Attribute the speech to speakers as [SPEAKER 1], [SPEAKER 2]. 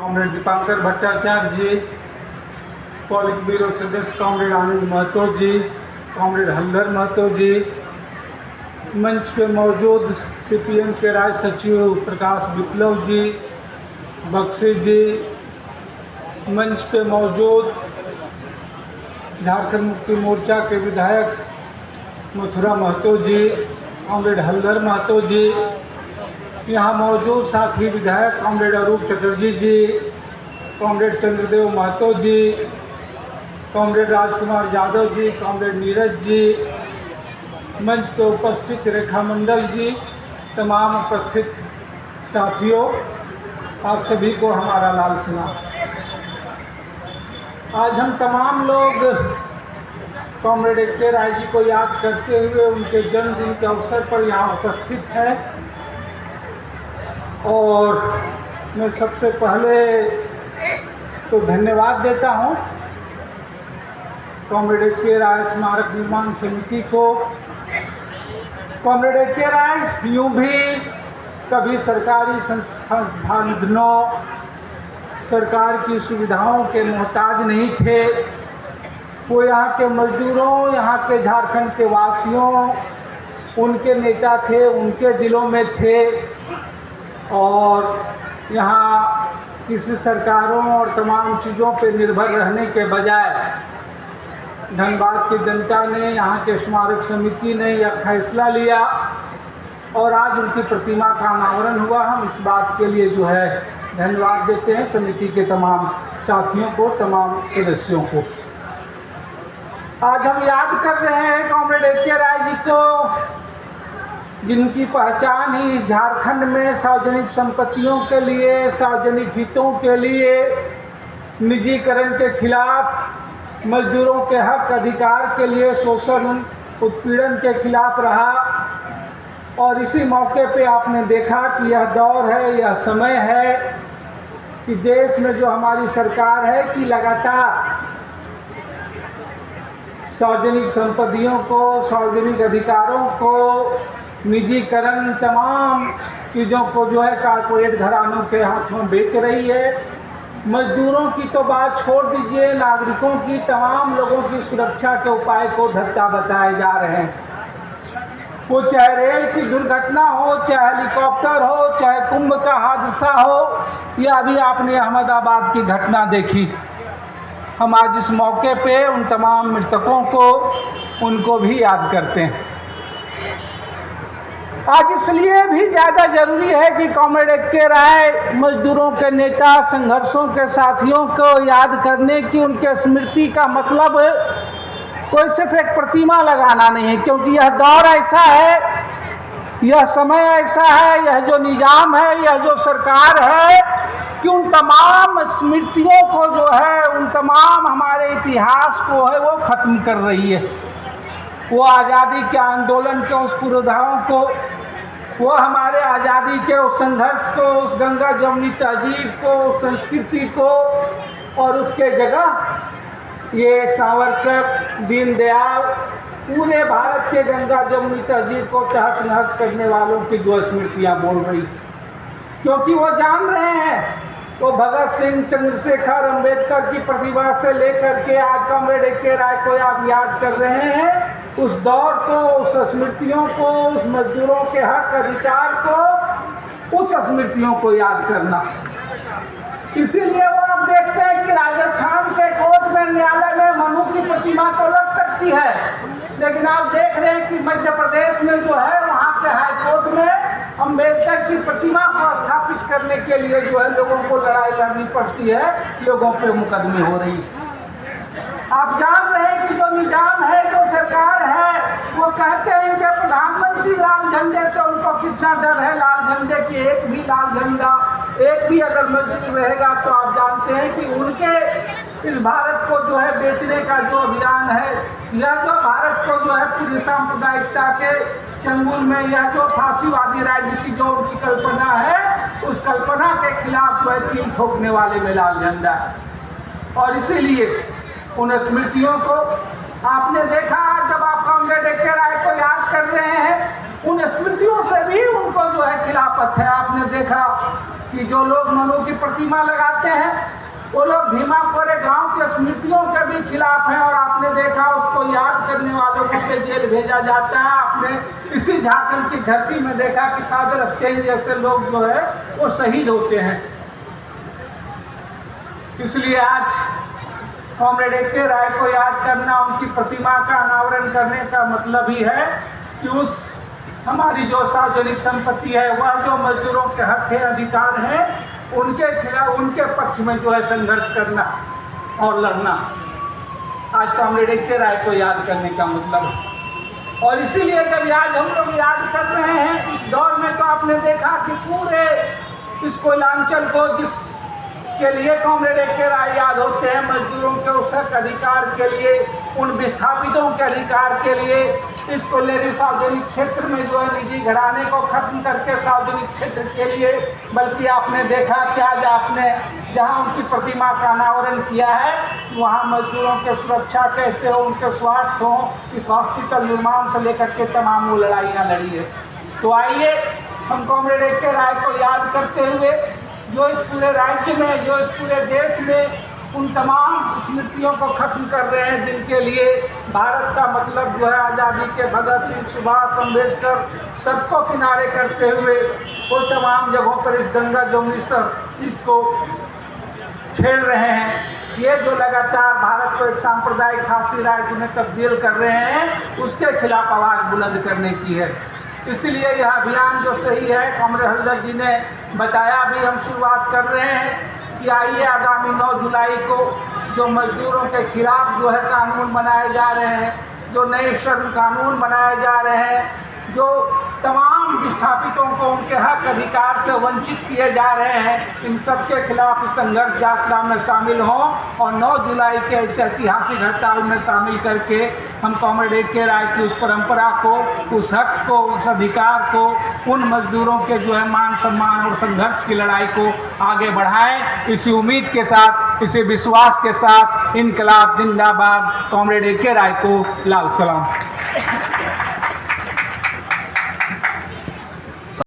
[SPEAKER 1] Comrade Dipankar Bhattacharya जी, पॉलिट bureau सदस्य comrade आनंद महतो जी, comrade हलधर महतो जी, मंच पे मौजूद सीपीएम के राज्य सचिव प्रकाश विप्लव जी, बख्शी जी, मंच पे मौजूद झारखंड मुक्ति मोर्चा के विधायक मथुरा महतो जी, कॉमरेड हलधर महतो जी, यहाँ मौजूद साथी विधायक कॉमरेड अरूप चटर्जी जी, कॉमरेड चंद्रदेव महतो जी, कॉमरेड राजकुमार यादव जी, कॉमरेड नीरज जी, मंच पर उपस्थित रेखा मंडल जी, तमाम उपस्थित साथियों, आप सभी को हमारा लाल सलाम। आज हम तमाम लोग कॉमरेड ए.के. राय जी को याद करते हुए उनके जन्मदिन के अवसर पर यहाँ उपस्थित हैं और मैं सबसे पहले तो धन्यवाद देता हूँ कॉमरेड ए.के. राय स्मारक निर्माण समिति को। Comrade A K. राय यूँ भी कभी सरकारी संसाधनों, सरकार की सुविधाओं के मोहताज नहीं थे। वो यहाँ के मजदूरों, यहाँ के झारखंड के वासियों, उनके नेता थे, उनके दिलों में थे और यहाँ किसी सरकारों और तमाम चीज़ों पर निर्भर रहने के बजाय धनबाद की जनता ने, यहाँ के स्मारक समिति ने यह फैसला लिया और आज उनकी प्रतिमा का अनावरण हुआ। हम इस बात के लिए जो है धन्यवाद देते हैं समिति के तमाम साथियों को, तमाम सदस्यों को। आज हम याद कर रहे हैं कॉमरेड ए.के. राय जी को, जिनकी पहचान ही झारखंड में सार्वजनिक संपत्तियों के लिए, सार्वजनिक हितों के लिए, निजीकरण के खिलाफ, मजदूरों के हक अधिकार के लिए, शोषण उत्पीड़न के खिलाफ रहा। और इसी मौके पे आपने देखा कि यह दौर है, यह समय है कि देश में जो हमारी सरकार है कि लगातार सार्वजनिक संपत्तियों को, सार्वजनिक अधिकारों को, निजीकरण, तमाम चीज़ों को जो है कारपोरेट घरानों के हाथों बेच रही है। मजदूरों की तो बात छोड़ दीजिए, नागरिकों की, तमाम लोगों की सुरक्षा के उपाय को धत्ता बताए जा रहे हैं। वो चाहे रेल की दुर्घटना हो, चाहे हेलीकॉप्टर हो, चाहे कुंभ का हादसा हो, या अभी आपने अहमदाबाद की घटना देखी। हम आज इस मौके पे उन तमाम मृतकों को, उनको भी याद करते हैं। आज इसलिए भी ज़्यादा ज़रूरी है कि कॉमरेड ए.के. राय मजदूरों के नेता, संघर्षों के साथियों को याद करने की उनके स्मृति का मतलब कोई सिर्फ एक प्रतिमा लगाना नहीं है, क्योंकि यह दौर ऐसा है, यह समय ऐसा है, यह जो निजाम है, यह जो सरकार है कि उन तमाम स्मृतियों को जो है, उन तमाम हमारे इतिहास को है वो ख़त्म कर रही है। वो आज़ादी के आंदोलन के उस पुरोधाओं को, वो हमारे आज़ादी के उस संघर्ष को, उस गंगा जमुनी तहजीब को, उस संस्कृति को, और उसके जगह ये सावरकर, दीनदयाल, पूरे भारत के गंगा जमुनी तहजीब को तहस नहस करने वालों की जो स्मृतियाँ बोल रही, क्योंकि वो जान रहे हैं, वो भगत सिंह, चंद्रशेखर, अंबेडकर की प्रतिभा से लेकर के आज कॉमरेड ए.के. राय को आप याद कर रहे हैं, उस दौर को, उस स्मृतियों को, उस मजदूरों के हक अधिकार को, उस स्मृतियों को याद करना। इसीलिए वो आप देखते हैं कि राजस्थान के कोर्ट में, न्यायालय में मनु की प्रतिमा तो लग सकती है, लेकिन आप देख रहे हैं कि मध्य प्रदेश में जो है वहाँ के हाई कोर्ट में अंबेडकर की प्रतिमा को स्थापित करने के लिए जो है लोगों को लड़ाई लड़नी पड़ती है, लोगों पे मुकदमे हो रही है। आप जान रहे हैं कि जो निजाम है, जो सरकार है, वो कहते हैं कि प्रधानमंत्री लाल झंडे से उनको कितना डर है। लाल झंडे की एक भी लाल झंडा, एक भी अगर मजदूर रहेगा तो आप जानते हैं कि उनके इस भारत को जो है बेचने का जो अभियान है, यह जो भारत को जो है पूरी सांप्रदायिकता के चंगुल में, यह जो फांसीवादी राज्य की जो उनकी कल्पना है, उस कल्पना के खिलाफ वह तीर ठोकने वाले में लाल झंडा है। और इसीलिए उन स्मृतियों को आपने देखा, जब आप कॉमरेड ए.के. राय को याद कर रहे हैं उन स्मृतियों से भी उनको जो है खिलाफत है। आपने देखा कि जो लोग मनु की प्रतिमा लगाते हैं वो लोग भीमापुरे गांव के स्मृतियों के भी खिलाफ हैं, और आपने देखा उसको याद करने वालों को के जेल भेजा जाता है। आपने इसी झारखंड की धरती में देखा कि कादर स्टेन जैसे लोग जो है वो शहीद होते हैं। इसलिए आज कॉमरेड ए.के. राय को याद करना, उनकी प्रतिमा का अनावरण करने का मतलब ही है कि उस हमारी जो सार्वजनिक संपत्ति है, वह जो मजदूरों के हक है, अधिकार है, उनके खिलाफ, उनके पक्ष में जो है संघर्ष करना और लड़ना आज कॉमरेड ए.के. राय को याद करने का मतलब है। और इसीलिए जब आज हम लोग याद कर रहे हैं इस दौर में, तो आपने देखा कि पूरे इस कोयलांचल को जिस के लिए कॉमरेड ए.के. राय याद होते हैं, मजदूरों के उस हक अधिकार के लिए, उन विस्थापितों के अधिकार के लिए, इस कोयलेरी सार्वजनिक क्षेत्र में जो है निजी घराने को खत्म करके सार्वजनिक क्षेत्र के लिए, बल्कि आपने देखा कि आज आपने जहां उनकी प्रतिमा का अनावरण किया है वहां मजदूरों के सुरक्षा कैसे हो, उनके स्वास्थ्य हो, इस हॉस्पिटल निर्माण से लेकर के तमाम वो लड़ाइयाँ लड़ी है। तो आइए हम कॉमरेड ए.के. राय को याद करते हुए जो इस पूरे राज्य में, जो इस पूरे देश में उन तमाम स्मृतियों को खत्म कर रहे हैं जिनके लिए भारत का मतलब जो है आज़ादी के भगत सिंह, सुभाष, अम्बेडकर सबको किनारे करते हुए वो तमाम जगहों पर इस गंगा जमुनी सब इसको छेड़ रहे हैं। ये जो लगातार भारत को एक सांप्रदायिक फांसी राज्य में तब्दील कर रहे हैं, उसके खिलाफ आवाज़ बुलंद करने की है। इसलिए यह अभियान जो सही है, कॉमरेड हलदर जी ने बताया भी, हम शुरुआत कर रहे हैं कि आइए आगामी 9 जुलाई को जो मजदूरों के खिलाफ जो है कानून बनाए जा रहे हैं, जो नए श्रम कानून बनाए जा रहे हैं, जो तमाम विस्थापितों को उनके हक अधिकार से वंचित किए जा रहे हैं, इन सब के खिलाफ इस संघर्ष यात्रा में शामिल हों और 9 जुलाई के ऐसे ऐतिहासिक हड़ताल में शामिल करके हम कॉमरेड ए.के. राय की उस परंपरा को, उस हक को, उस अधिकार को, उन मजदूरों के जो है मान सम्मान और संघर्ष की लड़ाई को आगे बढ़ाएं। इसी उम्मीद के साथ, इसी विश्वास के साथ, इनकलाब जिंदाबाद, कॉमरेड ए.के. राय को लाल सलाम।